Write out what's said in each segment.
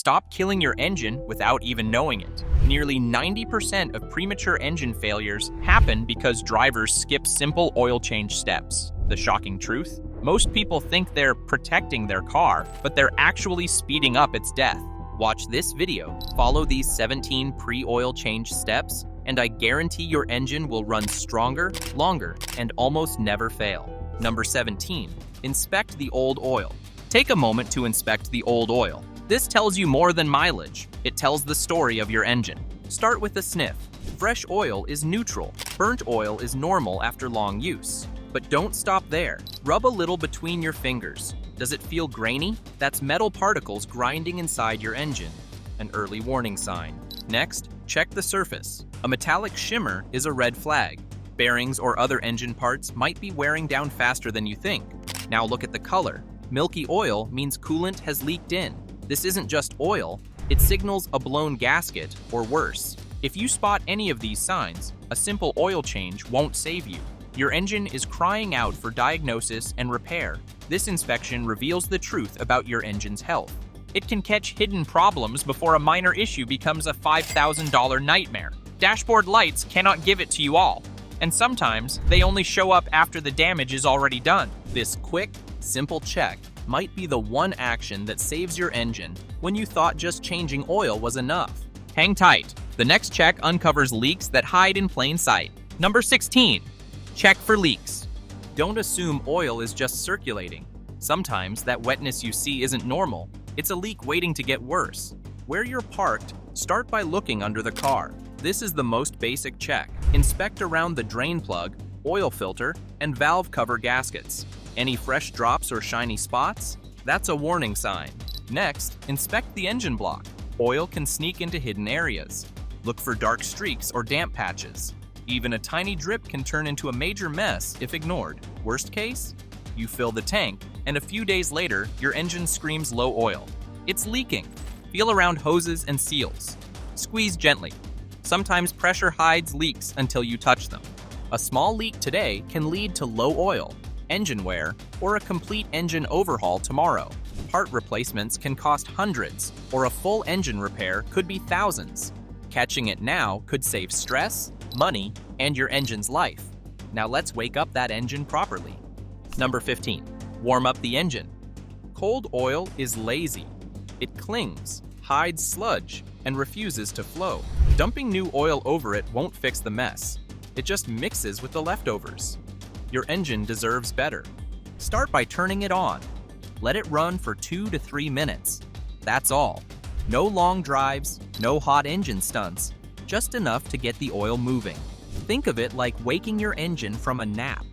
Stop killing your engine without even knowing it. Nearly 90% of premature engine failures happen because drivers skip simple oil change steps. The shocking truth? Most people think they're protecting their car, but they're actually speeding up its death. Watch this video, follow these 17 pre-oil change steps, and I guarantee your engine will run stronger, longer, and almost never fail. Number 17. Inspect the old oil. Take a moment to inspect the old oil. This tells you more than mileage. It tells the story of your engine. Start with a sniff. Fresh oil is neutral. Burnt oil is normal after long use. But don't stop there. Rub a little between your fingers. Does it feel grainy? That's metal particles grinding inside your engine. An early warning sign. Next, check the surface. A metallic shimmer is a red flag. Bearings or other engine parts might be wearing down faster than you think. Now look at the color. Milky oil means coolant has leaked in. This isn't just oil, it signals a blown gasket or worse. If you spot any of these signs, a simple oil change won't save you. Your engine is crying out for diagnosis and repair. This inspection reveals the truth about your engine's health. It can catch hidden problems before a minor issue becomes a $5,000 nightmare. Dashboard lights cannot give it to you all, and sometimes they only show up after the damage is already done. This quick, simple check might be the one action that saves your engine when you thought just changing oil was enough. Hang tight. The next check uncovers leaks that hide in plain sight. Number 16. Check for leaks. Don't assume oil is just circulating. Sometimes that wetness you see isn't normal. It's a leak waiting to get worse. Where you're parked, start by looking under the car. This is the most basic check. Inspect around the drain plug, oil filter, and valve cover gaskets. Any fresh drops or shiny spots? That's a warning sign. Next, inspect the engine block. Oil can sneak into hidden areas. Look for dark streaks or damp patches. Even a tiny drip can turn into a major mess if ignored. Worst case? You fill the tank, and a few days later, your engine screams low oil. It's leaking. Feel around hoses and seals. Squeeze gently. Sometimes pressure hides leaks until you touch them. A small leak today can lead to low oil, engine wear, or a complete engine overhaul tomorrow. Part replacements can cost hundreds, or a full engine repair could be thousands. Catching it now could save stress, money, and your engine's life. Now let's wake up that engine properly. Number 15. Warm up the engine. Cold oil is lazy. It clings, hides sludge, and refuses to flow. Dumping new oil over it won't fix the mess. It just mixes with the leftovers. Your engine deserves better. Start by turning it on. Let it run for 2 to 3 minutes. That's all. No long drives, no hot engine stunts, just enough to get the oil moving. Think of it like waking your engine from a nap.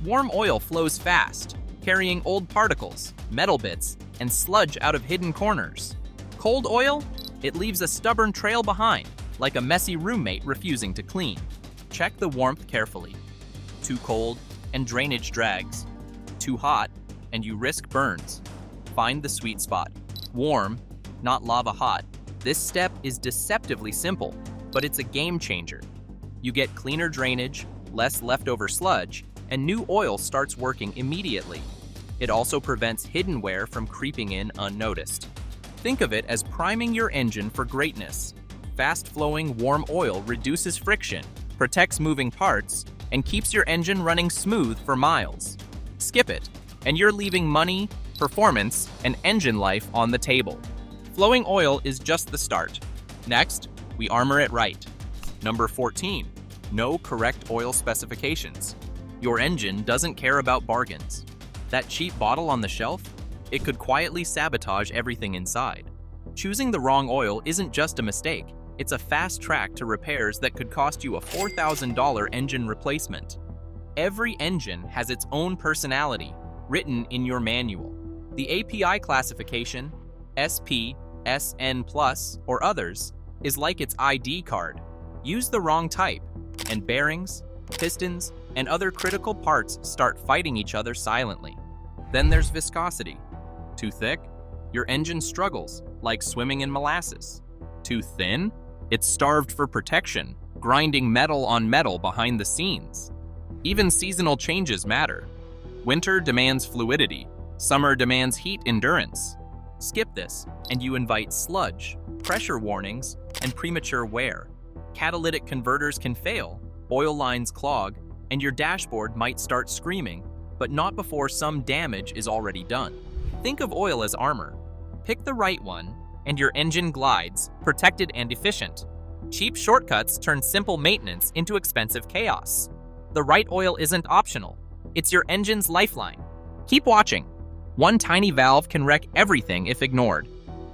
Warm oil flows fast, carrying old particles, metal bits, and sludge out of hidden corners. Cold oil? It leaves a stubborn trail behind, like a messy roommate refusing to clean. Check the warmth carefully. Too cold, and drainage drags. Too hot, and you risk burns. Find the sweet spot. Warm, not lava hot. This step is deceptively simple, but it's a game changer. You get cleaner drainage, less leftover sludge, and new oil starts working immediately. It also prevents hidden wear from creeping in unnoticed. Think of it as priming your engine for greatness. Fast-flowing warm oil reduces friction, protects moving parts, and keeps your engine running smooth for miles. Skip it, and you're leaving money, performance, and engine life on the table. Flowing oil is just the start. Next, we armor it right. Number 14. Know correct oil specifications. Your engine doesn't care about bargains. That cheap bottle on the shelf? It could quietly sabotage everything inside. Choosing the wrong oil isn't just a mistake. It's a fast track to repairs that could cost you a $4,000 engine replacement. Every engine has its own personality, written in your manual. The API classification, SP, SN+, or others, is like its ID card. Use the wrong type, and bearings, pistons, and other critical parts start fighting each other silently. Then there's viscosity. Too thick? Your engine struggles, like swimming in molasses. Too thin? It's starved for protection, grinding metal on metal behind the scenes. Even seasonal changes matter. Winter demands fluidity. Summer demands heat endurance. Skip this, and you invite sludge, pressure warnings, and premature wear. Catalytic converters can fail, oil lines clog, and your dashboard might start screaming, but not before some damage is already done. Think of oil as armor. Pick the right one, and your engine glides, protected and efficient. Cheap shortcuts turn simple maintenance into expensive chaos. The right oil isn't optional. It's your engine's lifeline. Keep watching. One tiny valve can wreck everything if ignored.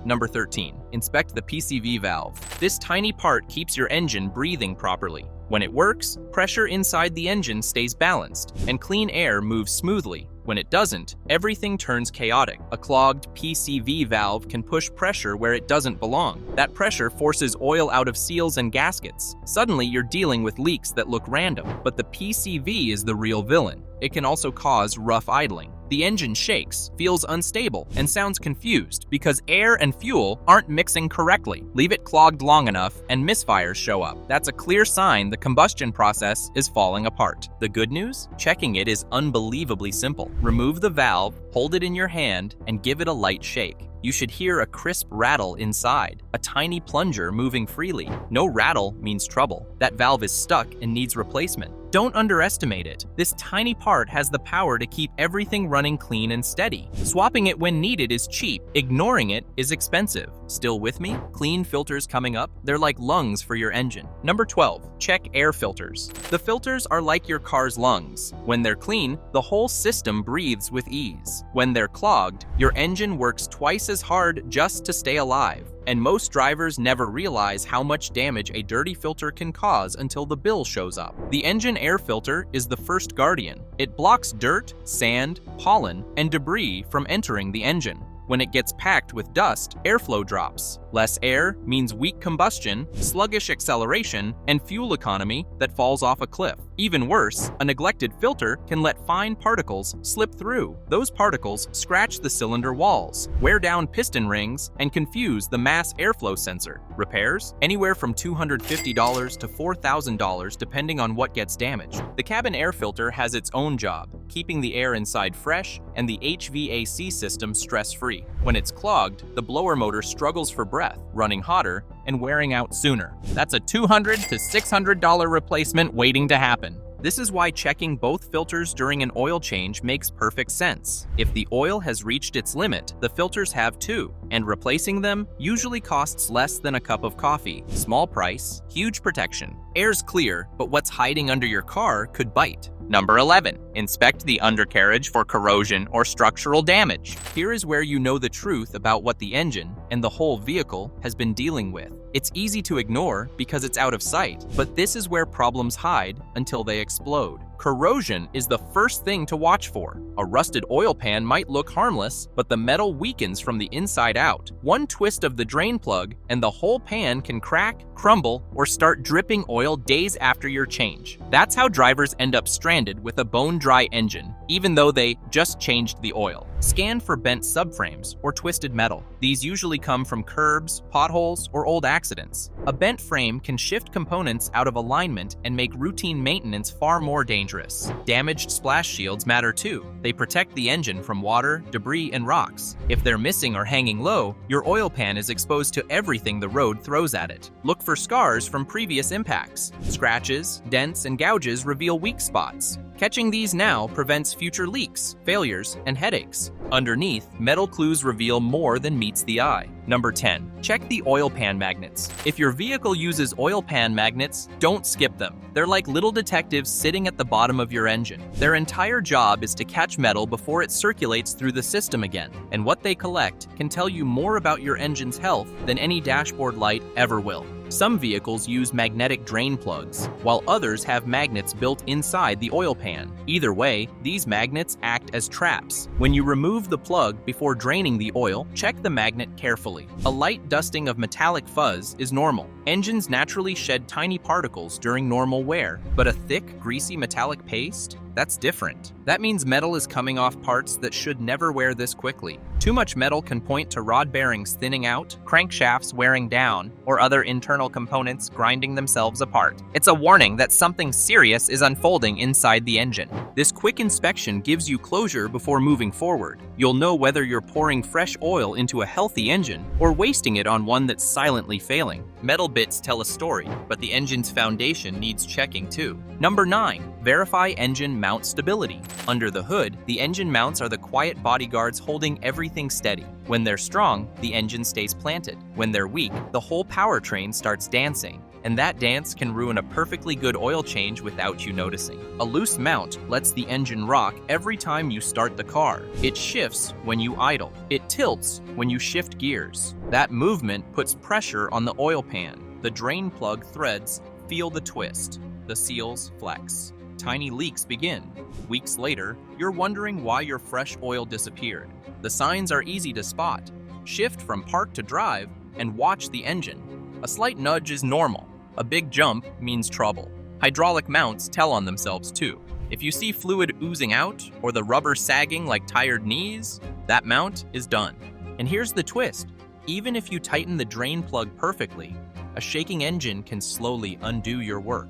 Number 13. Inspect the PCV valve. This tiny part keeps your engine breathing properly. When it works, pressure inside the engine stays balanced, and clean air moves smoothly. When it doesn't, everything turns chaotic. A clogged PCV valve can push pressure where it doesn't belong. That pressure forces oil out of seals and gaskets. Suddenly, you're dealing with leaks that look random, but the PCV is the real villain. It can also cause rough idling. The engine shakes, feels unstable, and sounds confused because air and fuel aren't mixing correctly. Leave it clogged long enough and misfires show up. That's a clear sign the combustion process is falling apart. The good news? Checking it is unbelievably simple. Remove the valve, hold it in your hand, and give it a light shake. You should hear a crisp rattle inside, a tiny plunger moving freely. No rattle means trouble. That valve is stuck and needs replacement. Don't underestimate it. This tiny part has the power to keep everything running clean and steady. Swapping it when needed is cheap. Ignoring it is expensive. Still with me? Clean filters coming up? They're like lungs for your engine. Number 12. Check air filters. The filters are like your car's lungs. When they're clean, the whole system breathes with ease. When they're clogged, your engine works twice as hard just to stay alive. And most drivers never realize how much damage a dirty filter can cause until the bill shows up. The engine air filter is the first guardian. It blocks dirt, sand, pollen, and debris from entering the engine. When it gets packed with dust, airflow drops. Less air means weak combustion, sluggish acceleration, and fuel economy that falls off a cliff. Even worse, a neglected filter can let fine particles slip through. Those particles scratch the cylinder walls, wear down piston rings, and confuse the mass airflow sensor. Repairs? Anywhere from $250 to $4,000 depending on what gets damaged. The cabin air filter has its own job, keeping the air inside fresh and the HVAC system stress-free. When it's clogged, the blower motor struggles for breath, running hotter and wearing out sooner. That's a $200 to $600 replacement waiting to happen. This is why checking both filters during an oil change makes perfect sense. If the oil has reached its limit, the filters have too, and replacing them usually costs less than a cup of coffee. Small price, huge protection. Air's clear, but what's hiding under your car could bite. Number 11. Inspect the undercarriage for corrosion or structural damage. Here is where you know the truth about what the engine and the whole vehicle has been dealing with. It's easy to ignore because it's out of sight, but this is where problems hide until they explode. Corrosion is the first thing to watch for. A rusted oil pan might look harmless, but the metal weakens from the inside out. One twist of the drain plug and the whole pan can crack, crumble, or start dripping oil days after your change. That's how drivers end up stranded with a bone-dry engine, even though they just changed the oil. Scan for bent subframes or twisted metal. These usually come from curbs, potholes, or old accidents. A bent frame can shift components out of alignment and make routine maintenance far more dangerous. Damaged splash shields matter too. They protect the engine from water, debris, and rocks. If they're missing or hanging low, your oil pan is exposed to everything the road throws at it. Look for scars from previous impacts. Scratches, dents, and gouges reveal weak spots. Catching these now prevents future leaks, failures, and headaches. Underneath, metal clues reveal more than meets the eye. Number 10. Check the oil pan magnets. If your vehicle uses oil pan magnets, don't skip them. They're like little detectives sitting at the bottom of your engine. Their entire job is to catch metal before it circulates through the system again, and what they collect can tell you more about your engine's health than any dashboard light ever will. Some vehicles use magnetic drain plugs, while others have magnets built inside the oil pan. Either way, these magnets act as traps. When you remove the plug before draining the oil, check the magnet carefully. A light dusting of metallic fuzz is normal. Engines naturally shed tiny particles during normal wear, but a thick, greasy metallic paste? That's different. That means metal is coming off parts that should never wear this quickly. Too much metal can point to rod bearings thinning out, crankshafts wearing down, or other internal components grinding themselves apart. It's a warning that something serious is unfolding inside the engine. This quick inspection gives you closure before moving forward. You'll know whether you're pouring fresh oil into a healthy engine or wasting it on one that's silently failing. Metal bits tell a story, but the engine's foundation needs checking too. Number 9. Verify engine mount stability. Under the hood, the engine mounts are the quiet bodyguards holding everything steady. When they're strong, the engine stays planted. When they're weak, the whole powertrain starts dancing. And that dance can ruin a perfectly good oil change without you noticing. A loose mount lets the engine rock every time you start the car. It shifts when you idle. It tilts when you shift gears. That movement puts pressure on the oil pan. The drain plug threads feel the twist. The seals flex. Tiny leaks begin. Weeks later, you're wondering why your fresh oil disappeared. The signs are easy to spot. Shift from park to drive and watch the engine. A slight nudge is normal. A big jump means trouble. Hydraulic mounts tell on themselves too. If you see fluid oozing out or the rubber sagging like tired knees, that mount is done. And here's the twist. Even if you tighten the drain plug perfectly, a shaking engine can slowly undo your work.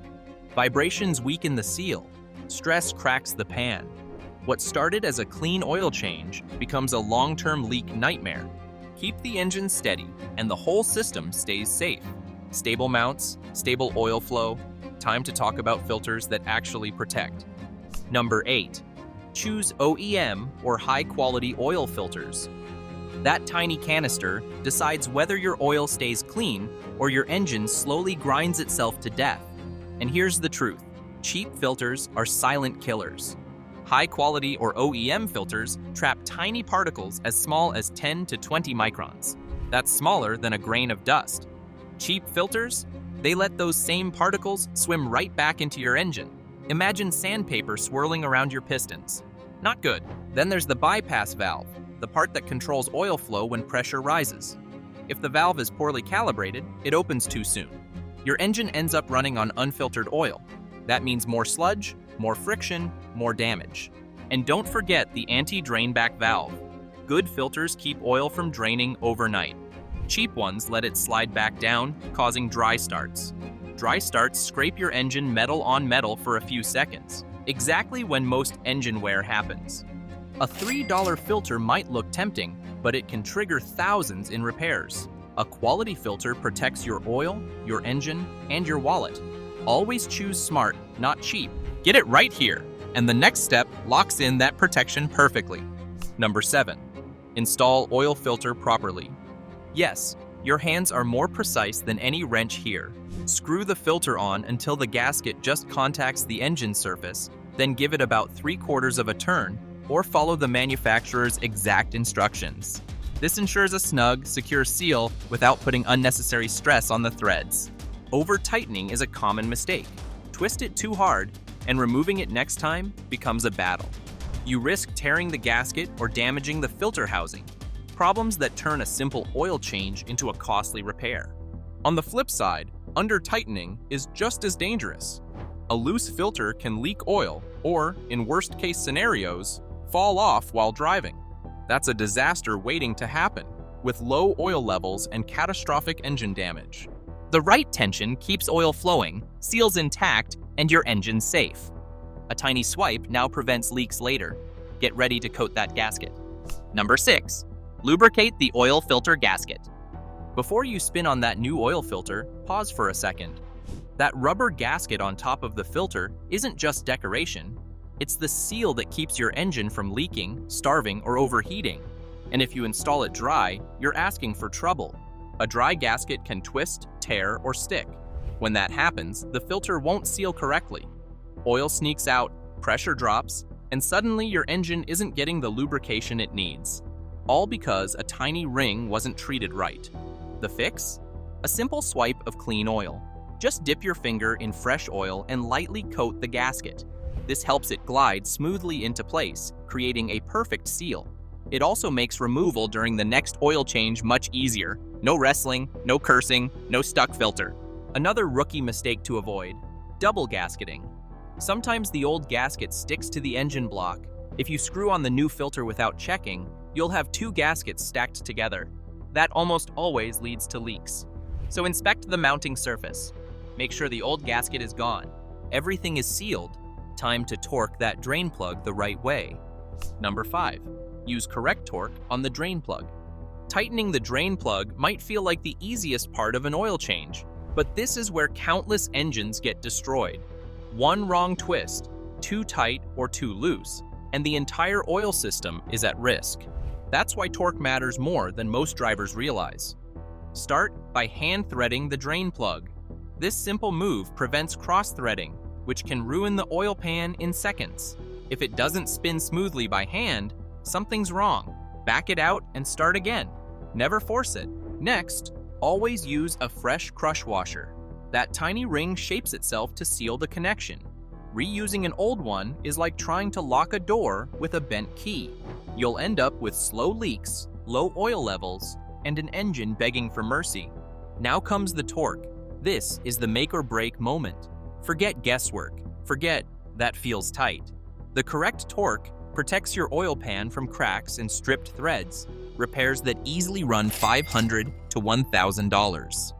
Vibrations weaken the seal. Stress cracks the pan. What started as a clean oil change becomes a long-term leak nightmare. Keep the engine steady, and the whole system stays safe. Stable mounts, stable oil flow. Time to talk about filters that actually protect. Number 8. Choose OEM or high-quality oil filters. That tiny canister decides whether your oil stays clean or your engine slowly grinds itself to death. And here's the truth. Cheap filters are silent killers. High-quality or OEM filters trap tiny particles as small as 10 to 20 microns. That's smaller than a grain of dust. Cheap filters, they let those same particles swim right back into your engine. Imagine sandpaper swirling around your pistons. Not good. Then there's the bypass valve, the part that controls oil flow when pressure rises. If the valve is poorly calibrated, it opens too soon. Your engine ends up running on unfiltered oil. That means more sludge, more friction, more damage. And don't forget the anti-drainback valve. Good filters keep oil from draining overnight. Cheap ones let it slide back down, causing dry starts. Dry starts scrape your engine metal on metal for a few seconds, exactly when most engine wear happens. A $3 filter might look tempting, but it can trigger thousands in repairs. A quality filter protects your oil, your engine, and your wallet. Always choose smart, not cheap. Get it right here, and the next step locks in that protection perfectly. Number 7. Install oil filter properly. Yes, your hands are more precise than any wrench here. Screw the filter on until the gasket just contacts the engine surface, then give it about 3/4 of a turn, or follow the manufacturer's exact instructions. This ensures a snug, secure seal without putting unnecessary stress on the threads. Over-tightening is a common mistake. Twist it too hard, and removing it next time becomes a battle. You risk tearing the gasket or damaging the filter housing. Problems that turn a simple oil change into a costly repair. On the flip side, under-tightening is just as dangerous. A loose filter can leak oil or, in worst-case scenarios, fall off while driving. That's a disaster waiting to happen, with low oil levels and catastrophic engine damage. The right tension keeps oil flowing, seals intact, and your engine safe. A tiny swipe now prevents leaks later. Get ready to coat that gasket. Number 6. Lubricate the oil filter gasket. Before you spin on that new oil filter, pause for a second. That rubber gasket on top of the filter isn't just decoration. It's the seal that keeps your engine from leaking, starving, or overheating. And if you install it dry, you're asking for trouble. A dry gasket can twist, tear, or stick. When that happens, the filter won't seal correctly. Oil sneaks out, pressure drops, and suddenly your engine isn't getting the lubrication it needs. All because a tiny ring wasn't treated right. The fix? A simple swipe of clean oil. Just dip your finger in fresh oil and lightly coat the gasket. This helps it glide smoothly into place, creating a perfect seal. It also makes removal during the next oil change much easier. No wrestling, no cursing, no stuck filter. Another rookie mistake to avoid: double gasketing. Sometimes the old gasket sticks to the engine block. If you screw on the new filter without checking, you'll have two gaskets stacked together. That almost always leads to leaks. So inspect the mounting surface. Make sure the old gasket is gone. Everything is sealed. Time to torque that drain plug the right way. Number 5. Use correct torque on the drain plug. Tightening the drain plug might feel like the easiest part of an oil change, but this is where countless engines get destroyed. One wrong twist, too tight or too loose, and the entire oil system is at risk. That's why torque matters more than most drivers realize. Start by hand threading the drain plug. This simple move prevents cross-threading, which can ruin the oil pan in seconds. If it doesn't spin smoothly by hand, something's wrong. Back it out and start again. Never force it. Next, always use a fresh crush washer. That tiny ring shapes itself to seal the connection. Reusing an old one is like trying to lock a door with a bent key. You'll end up with slow leaks, low oil levels, and an engine begging for mercy. Now comes the torque. This is the make or break moment. Forget guesswork. Forget that feels tight. The correct torque protects your oil pan from cracks and stripped threads, repairs that easily run $500 to $1,000.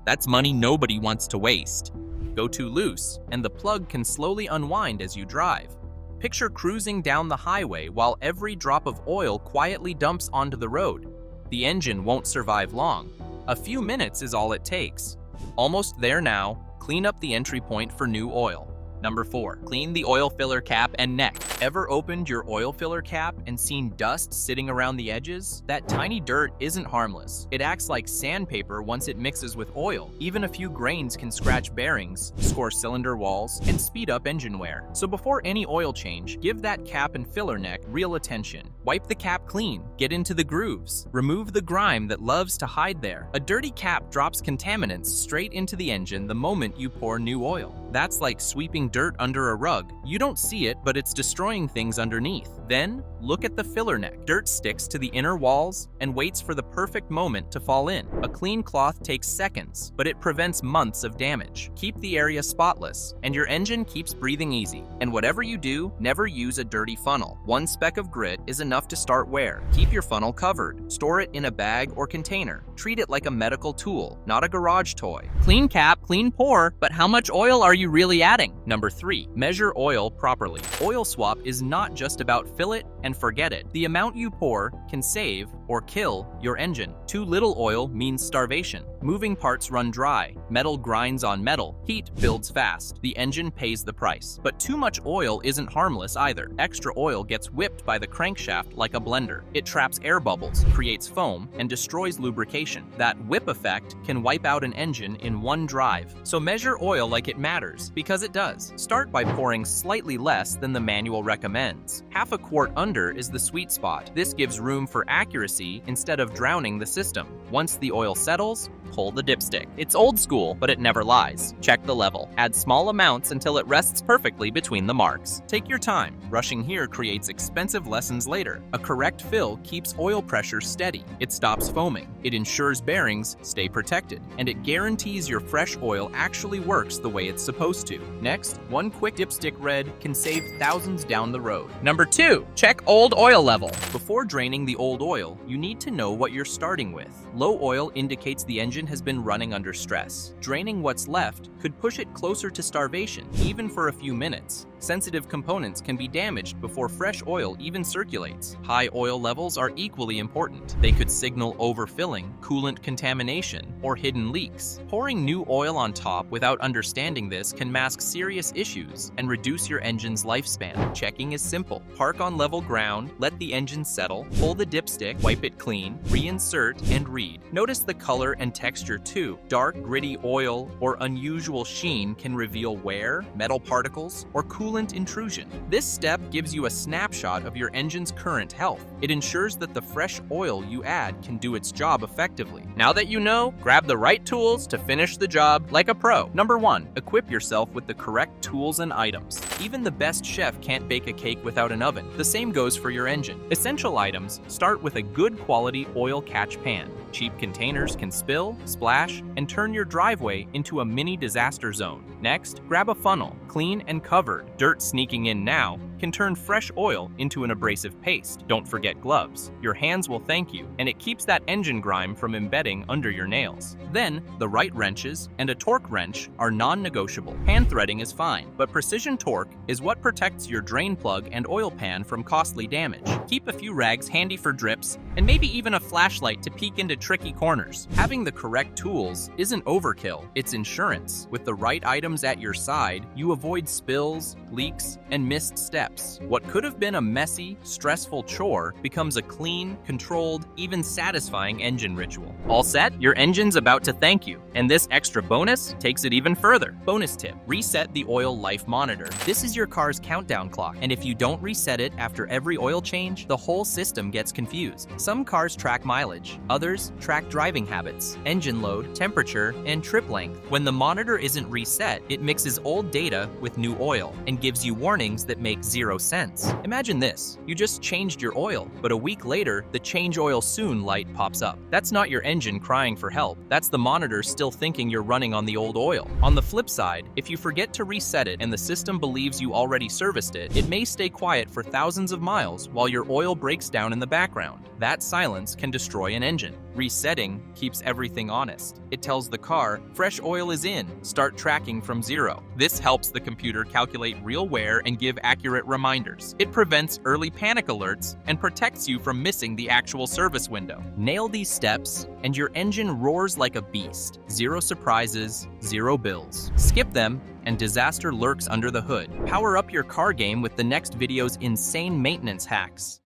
That's money nobody wants to waste. Go too loose, and the plug can slowly unwind as you drive. Picture cruising down the highway while every drop of oil quietly dumps onto the road. The engine won't survive long. A few minutes is all it takes. Almost there now, clean up the entry point for new oil. Number 4, clean the oil filler cap and neck. Ever opened your oil filler cap and seen dust sitting around the edges? That tiny dirt isn't harmless. It acts like sandpaper once it mixes with oil. Even a few grains can scratch bearings, score cylinder walls, and speed up engine wear. So before any oil change, give that cap and filler neck real attention. Wipe the cap clean, get into the grooves, remove the grime that loves to hide there. A dirty cap drops contaminants straight into the engine the moment you pour new oil. That's like sweeping dirt under a rug. You don't see it, but it's destroying things underneath. Then, look at the filler neck. Dirt sticks to the inner walls and waits for the perfect moment to fall in. A clean cloth takes seconds, but it prevents months of damage. Keep the area spotless, and your engine keeps breathing easy. And whatever you do, never use a dirty funnel. One speck of grit is enough to start wear. Keep your funnel covered. Store it in a bag or container. Treat it like a medical tool, not a garage toy. Clean cap, clean pour, but how much oil are you really adding? Number 3, measure oil properly. Oil swap is not just about fill it and forget it. The amount you pour can save or kill your engine. Too little oil means starvation. Moving parts run dry. Metal grinds on metal. Heat builds fast. The engine pays the price. But too much oil isn't harmless either. Extra oil gets whipped by the crankshaft like a blender. It traps air bubbles, creates foam, and destroys lubrication. That whip effect can wipe out an engine in one drive. So measure oil like it matters, because it does. Start by pouring slightly less than the manual recommends. Half a quart under is the sweet spot. This gives room for accuracy instead of drowning the system. Once the oil settles, pull the dipstick. It's old school, but it never lies. Check the level. Add small amounts until it rests perfectly between the marks. Take your time. Rushing here creates expensive lessons later. A correct fill keeps oil pressure steady. It stops foaming. It ensures bearings stay protected. And it guarantees your fresh oil actually works the way it's supposed to. Next, one quick dipstick red can save thousands down the road. Number 2, check old oil level. Before draining the old oil, you need to know what you're starting with. Low oil indicates the engine has been running under stress. Draining what's left could push it closer to starvation, even for a few minutes. Sensitive components can be damaged before fresh oil even circulates. High oil levels are equally important. They could signal overfilling, coolant contamination, or hidden leaks. Pouring new oil on top without understanding this can mask serious issues and reduce your engine's lifespan. Checking is simple. Park on level ground, let the engine settle, pull the dipstick, wipe it clean, reinsert, and read. Notice the color and texture too. Dark, gritty oil or unusual sheen can reveal wear, metal particles, or coolant intrusion. This step gives you a snapshot of your engine's current health. It ensures that the fresh oil you add can do its job effectively. Now that you know, grab the right tools to finish the job like a pro. Number 1, equip yourself with the correct tools and items. Even the best chef can't bake a cake without an oven. The same goes for your engine. Essential items start with a good quality oil catch pan. Cheap containers can spill, splash, and turn your driveway into a mini disaster zone. Next, grab a funnel, clean and covered. Dirt sneaking in now can turn fresh oil into an abrasive paste. Don't forget gloves. Your hands will thank you, and it keeps that engine grime from embedding under your nails. Then, the right wrenches and a torque wrench are non-negotiable. Hand threading is fine, but precision torque is what protects your drain plug and oil pan from costly damage. Keep a few rags handy for drips, and maybe even a flashlight to peek into tricky corners. Having the correct tools isn't overkill, it's insurance. With the right items at your side, you avoid spills, leaks, and missed steps. What could have been a messy, stressful chore becomes a clean, controlled, even satisfying engine ritual. All set? Your engine's about to thank you, and this extra bonus takes it even further. Bonus tip: reset the oil life monitor. This is your car's countdown clock, and if you don't reset it after every oil change, the whole system gets confused. Some cars track mileage, others track driving habits, engine load, temperature, and trip length. When the monitor isn't reset, it mixes old data with new oil and gives you warnings that make zero sense. Imagine this: you just changed your oil, but a week later, the change oil soon light pops up. That's not your engine crying for help. That's the monitor still thinking you're running on the old oil. On the flip side, if you forget to reset it and the system believes you already serviced it, it may stay quiet for thousands of miles while your oil breaks down in the background. That silence can destroy an engine. Resetting keeps everything honest. It tells the car, fresh oil is in, start tracking from zero. This helps the computer calculate real wear and give accurate reminders. It prevents early panic alerts and protects you from missing the actual service window. Nail these steps, and your engine roars like a beast. Zero surprises, zero bills. Skip them, and disaster lurks under the hood. Power up your car game with the next video's insane maintenance hacks.